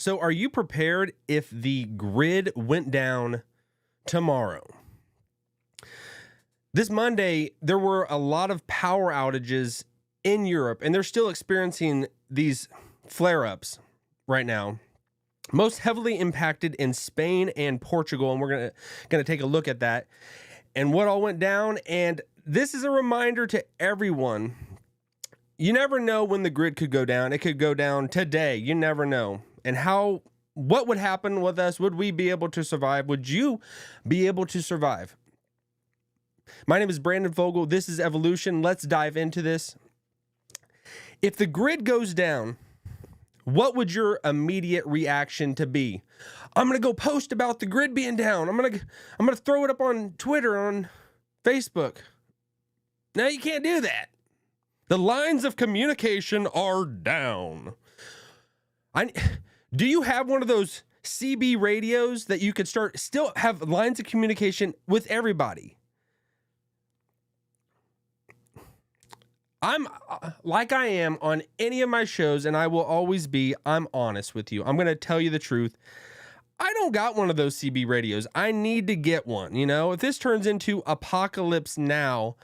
So are you prepared if the grid went down tomorrow? This Monday, there were a lot of power outages in Europe, and they're still experiencing these flare-ups right now. Most heavily impacted in Spain and Portugal, and we're gonna take a look at that and what all went down. And this is a reminder to everyone. You never know when the grid could go down. It could go down today. You never know. And what would happen with us? Would we be able to survive? Would you be able to survive? My name is Brandon Vogel. This is Evolution. Let's dive into this. If the grid goes down, what would your immediate reaction to be? I'm going to go post about the grid being down. I'm going to throw it up on Twitter, on Facebook. No, you can't do that. The lines of communication are down. Do you have one of those CB radios that you could still have lines of communication with everybody? I'm like I am on any of my shows, and I will always be. I'm honest with you. I'm going to tell you the truth. I don't got one of those CB radios. I need to get one. You know, if this turns into apocalypse now,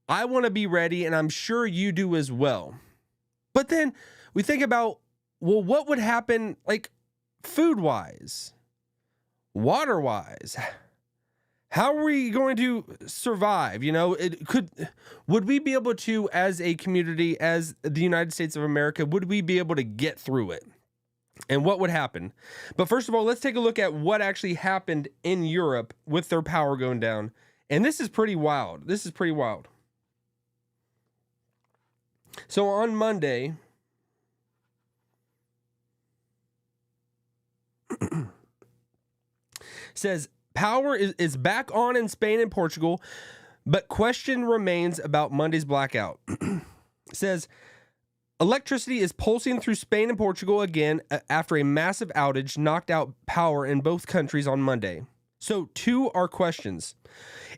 I want to be ready, and I'm sure you do as well. But then we think about, well, what would happen, like, food-wise, water-wise? How are we going to survive? You know, would we be able to, as a community, as the United States of America, would we be able to get through it? And what would happen? But first of all, let's take a look at what actually happened in Europe with their power going down. And this is pretty wild. This is pretty wild. So on Monday, says power is back on in Spain and Portugal, but question remains about Monday's blackout. Says electricity is pulsing through Spain and Portugal again after a massive outage knocked out power in both countries on Monday. So two are questions.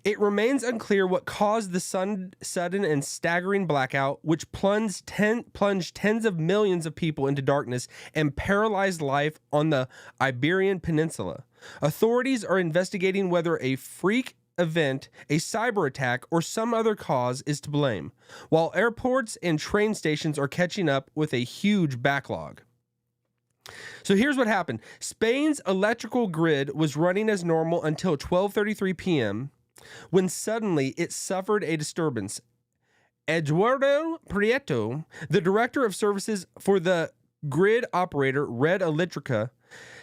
It remains unclear what caused the sudden and staggering blackout, which plunged tens of millions of people into darkness and paralyzed life on the Iberian Peninsula. Authorities are investigating whether a freak event, a cyber attack, or some other cause is to blame, while airports and train stations are catching up with a huge backlog. So here's what happened. Spain's electrical grid was running as normal until 12:33 p.m. when suddenly it suffered a disturbance. Eduardo Prieto, the director of services for the grid operator Red Eléctrica,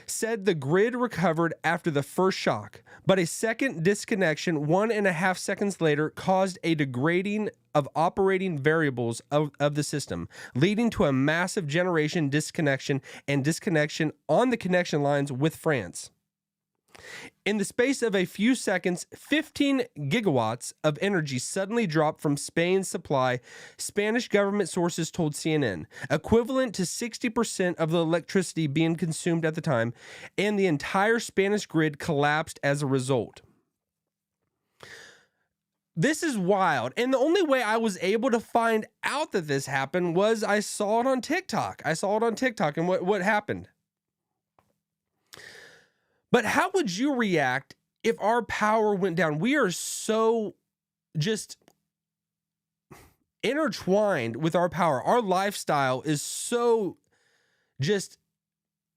said the grid recovered after the first shock, but a second disconnection 1.5 seconds later caused a degrading of operating variables of the system, leading to a massive generation disconnection and disconnection on the connection lines with France. In the space of a few seconds, 15 gigawatts of energy suddenly dropped from Spain's supply, Spanish government sources told CNN, equivalent to 60% of the electricity being consumed at the time, and the entire Spanish grid collapsed as a result. This is wild, and the only way I was able to find out that this happened was I saw it on TikTok. And what happened? But how would you react if our power went down? We are so just intertwined with our power. Our lifestyle is so just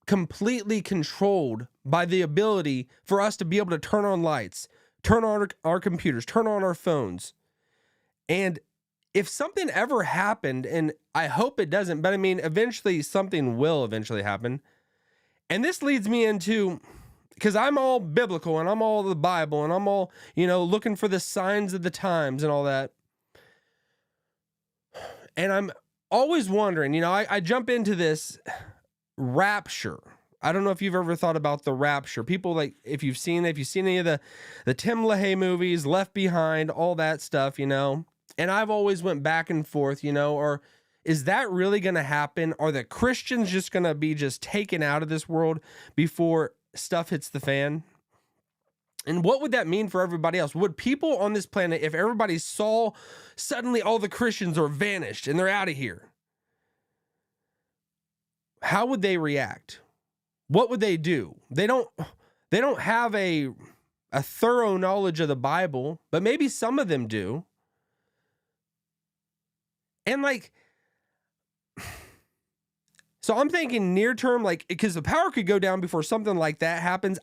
completely controlled by the ability for us to be able to turn on lights, turn on our computers, turn on our phones. And if something ever happened, and I hope it doesn't, but I mean, eventually something will eventually happen. And this leads me into, because I'm all biblical and I'm all the Bible and I'm all, looking for the signs of the times and all that. And I'm always wondering, I jump into this rapture. I don't know if you've ever thought about the rapture. People, like, if you've seen any of the Tim LaHaye movies, Left Behind, all that stuff, and I've always went back and forth, or is that really going to happen? Are the Christians just going to be just taken out of this world before stuff hits the fan? And what would that mean for everybody else? Would people on this planet, if everybody saw suddenly all the Christians are vanished and they're out of here, how would they react? what would they do? They don't have a thorough knowledge of the Bible, but maybe some of them do. And like, so I'm thinking near term, like, because the power could go down before something like that happens.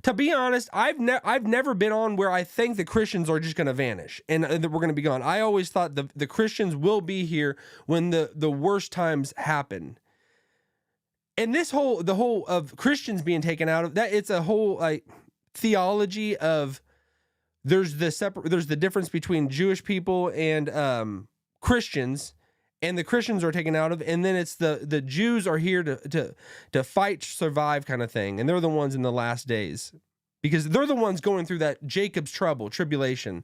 To be honest, I've never been on where I think the Christians are just going to vanish and that we're going to be gone. I always thought the Christians will be here when the worst times happen. And the whole of Christians being taken out of that, it's a whole like theology of there's the difference between Jewish people and Christians. And the Christians are taken out of, and then it's the Jews are here to fight, survive kind of thing. And they're the ones in the last days because they're the ones going through that Jacob's tribulation.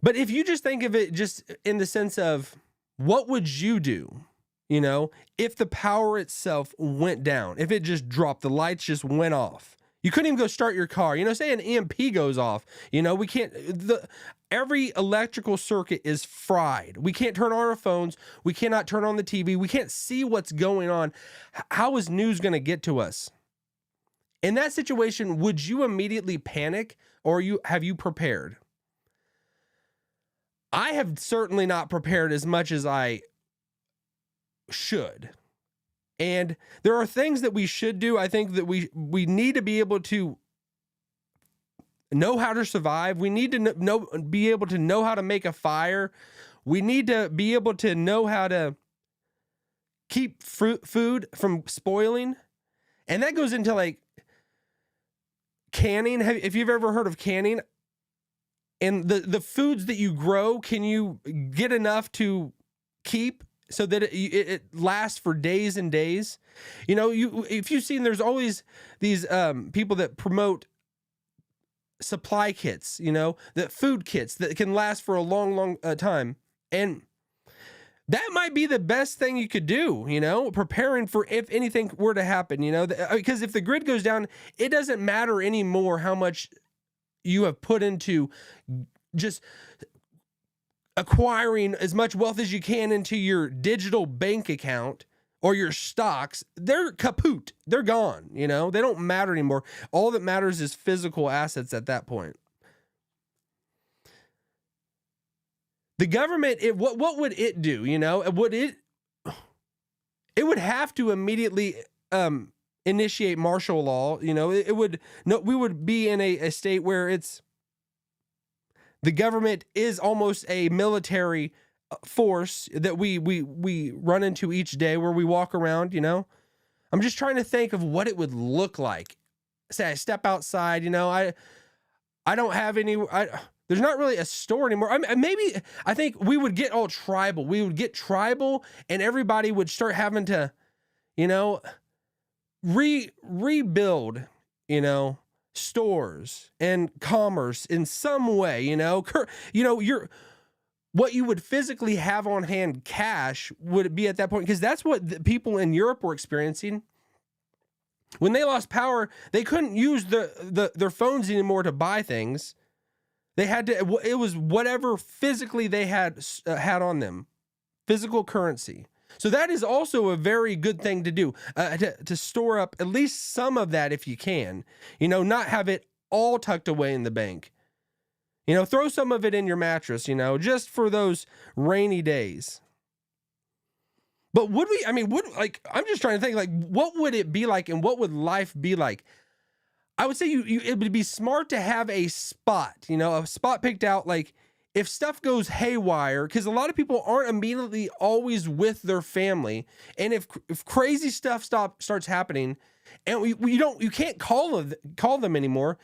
But if you just think of it just in the sense of what would you do, if the power itself went down, if it just dropped, the lights just went off. You couldn't even go start your car. Say an EMP goes off. We can't. Every electrical circuit is fried. We can't turn on our phones. We cannot turn on the TV. We can't see what's going on. How is news going to get to us? In that situation, would you immediately panic, or have you prepared? I have certainly not prepared as much as I should. And there are things that we should do. I think that we need to be able to know how to survive. We need to be able to know how to make a fire. We need to be able to know how to keep food from spoiling. And that goes into like canning. If you've ever heard of canning, and the foods that you grow, can you get enough to keep so that it lasts for days and days? If you've seen, there's always these people that promote supply kits, the food kits that can last for a long time. And that might be the best thing you could do, preparing for if anything were to happen, because if the grid goes down, it doesn't matter anymore how much you have put into just acquiring as much wealth as you can into your digital bank account or your stocks. They're kaput. They're gone. They don't matter anymore. All that matters is physical assets at that point. The government, what would it do? It would have to immediately initiate martial law. We would be in a state where the government is almost a military force that we run into each day, where we walk around. I'm just trying to think of what it would look like. Say I step outside, I don't have any. There's not really a store anymore. I think we would get all tribal. We would get tribal, and everybody would start having to, rebuild, stores and commerce in some way. What you would physically have on hand, cash, would be at that point, because that's what the people in Europe were experiencing. When they lost power, they couldn't use their phones anymore to buy things. They had to. It was whatever physically they had on them, physical currency. So that is also a very good thing to do, to store up at least some of that if you can. Not have it all tucked away in the bank. Throw some of it in your mattress, just for those rainy days. But I'm just trying to think, like, what would it be like, and what would life be like? I would say it would be smart to have a spot picked out, like, if stuff goes haywire, because a lot of people aren't immediately always with their family. And if crazy stuff starts happening, and you can't call them anymore,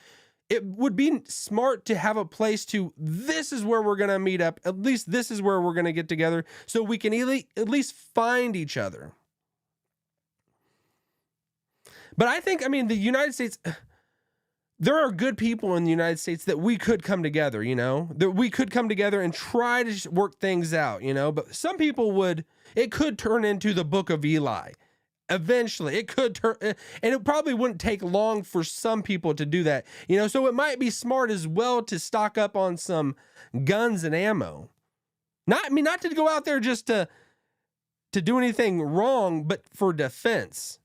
it would be smart to have a place this is where we're going to meet up. At least this is where we're going to get together, so we can at least find each other. But I think, the United States, there are good people in the United States that we could come together, that we could come together and try to work things out, but some people it could turn into the Book of Eli. Eventually it could turn, and it probably wouldn't take long for some people to do that, so it might be smart as well to stock up on some guns and ammo. Not to go out there just to to do anything wrong, but for defense.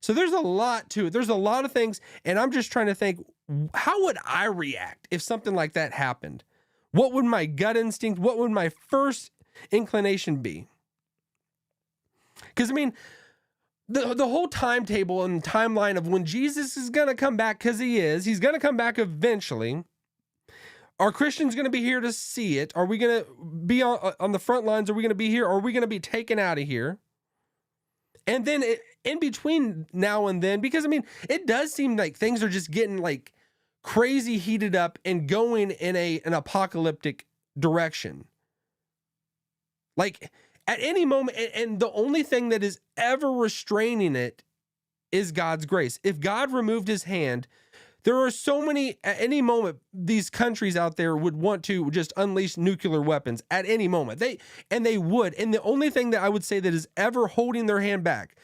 So there's a lot to it. There's a lot of things, and I'm just trying to think, how would I react if something like that happened? What would my gut instinct, what would my first inclination be? Because, I mean, the whole timetable and timeline of when Jesus is going to come back, because he's going to come back eventually. Are Christians going to be here to see it? Are we going to be on the front lines? Are we going to be here? Or are we going to be taken out of here? And then in between now and then, because, I mean, it does seem like things are just getting like crazy heated up and going in an apocalyptic direction. Like at any moment, and the only thing that is ever restraining it is God's grace. If God removed his hand, there are so many, at any moment, these countries out there would want to just unleash nuclear weapons at any moment. They would. And the only thing that I would say that is ever holding their hand back,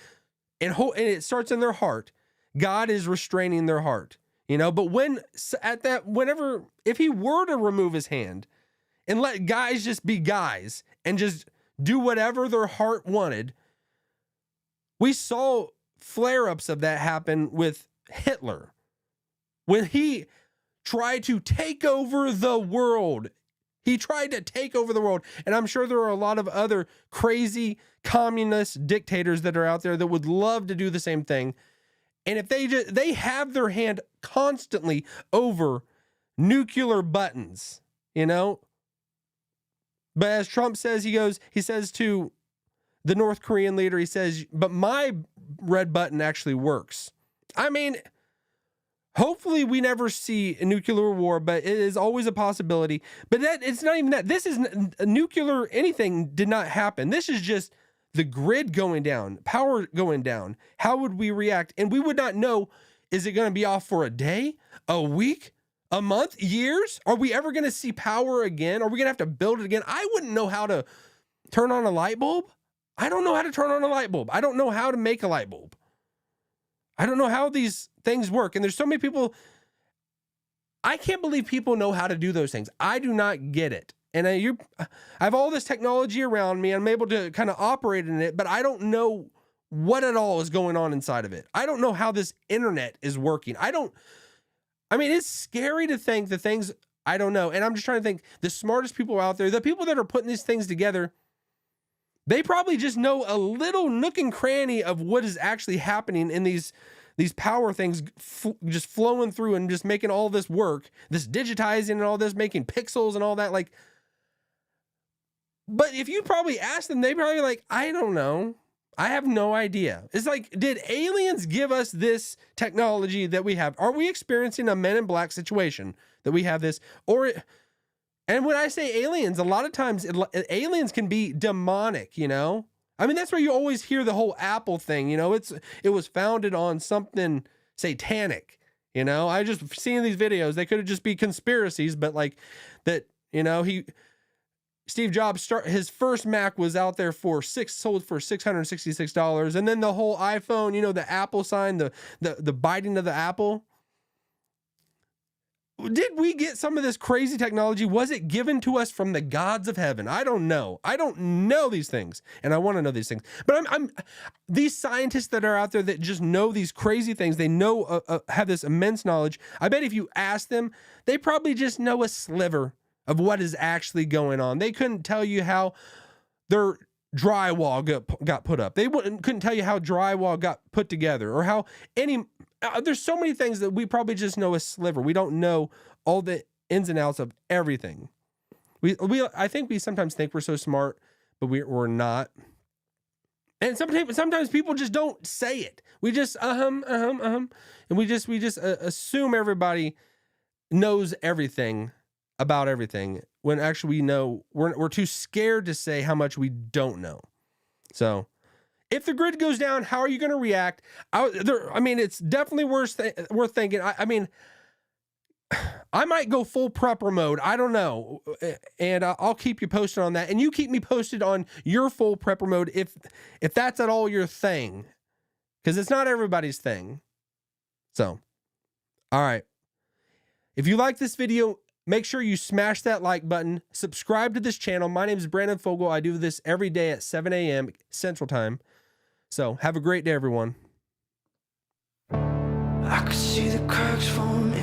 and it starts in their heart, God is restraining their heart. You know, but if he were to remove his hand and let guys just be guys and just do whatever their heart wanted, we saw flare-ups of that happen with Hitler. When he tried to take over the world, and I'm sure there are a lot of other crazy communist dictators that are out there that would love to do the same thing. And if they have their hand constantly over nuclear buttons, you know. But as Trump says, he says to the North Korean leader, he says, but my red button actually works. I mean, hopefully we never see a nuclear war, but it is always a possibility. But it's not even that. This is nuclear, anything did not happen. This is just the grid going down, power going down. How would we react? And we would not know, is it going to be off for a day, a week, a month, years? Are we ever going to see power again? Are we going to have to build it again? I wouldn't know how to turn on a light bulb. I don't know how to turn on a light bulb. I don't know how to make a light bulb. I don't know how these things work. And there's so many people. I can't believe people know how to do those things. I do not get it. And I have all this technology around me. I'm able to kind of operate in it, but I don't know what at all is going on inside of it. I don't know how this internet is working. I mean, it's scary to think the things I don't know. And I'm just trying to think, the smartest people out there, the people that are putting these things together, they probably just know a little nook and cranny of what is actually happening in these power things just flowing through and just making all this work, this digitizing and all this, making pixels and all that. Like, but if you probably ask them, they probably like, I don't know. I have no idea. It's like, did aliens give us this technology that we have? Are we experiencing a Men in Black situation that we have this? And when I say aliens, a lot of times aliens can be demonic, you know? I mean, that's where you always hear the whole Apple thing, you know? It was founded on something satanic, you know? I just seen these videos. They could have just be conspiracies, but like that, you know, Steve Jobs his first Mac was out there sold for $666. And then the whole iPhone, you know, the Apple sign, the biting of the apple. Did we get some of this crazy technology? Was it given to us from the gods of heaven? I don't know. I don't know these things, and I want to know these things. But I'm these scientists that are out there that just know these crazy things. They know have this immense knowledge. I bet if you ask them, they probably just know a sliver of what is actually going on. They couldn't tell you how their drywall got put up. They couldn't tell you how drywall got put together, or how there's so many things that we probably just know a sliver. We don't know all the ins and outs of everything. I think we sometimes think we're so smart, but we're not. And sometimes people just don't say it. We just and we just assume everybody knows everything about everything, when actually we know we're too scared to say how much we don't know. So if the grid goes down, how are you going to react? I mean, it's definitely worth thinking. I mean, I might go full prepper mode. I don't know. And I'll keep you posted on that. And you keep me posted on your full prepper mode if that's at all your thing. Because it's not everybody's thing. So, all right. If you like this video, Make sure you smash that like button. Subscribe to this channel. My name is Brandon Fogel. I do this every day at 7 a.m. Central Time. So have a great day, everyone. I could see the cracks falling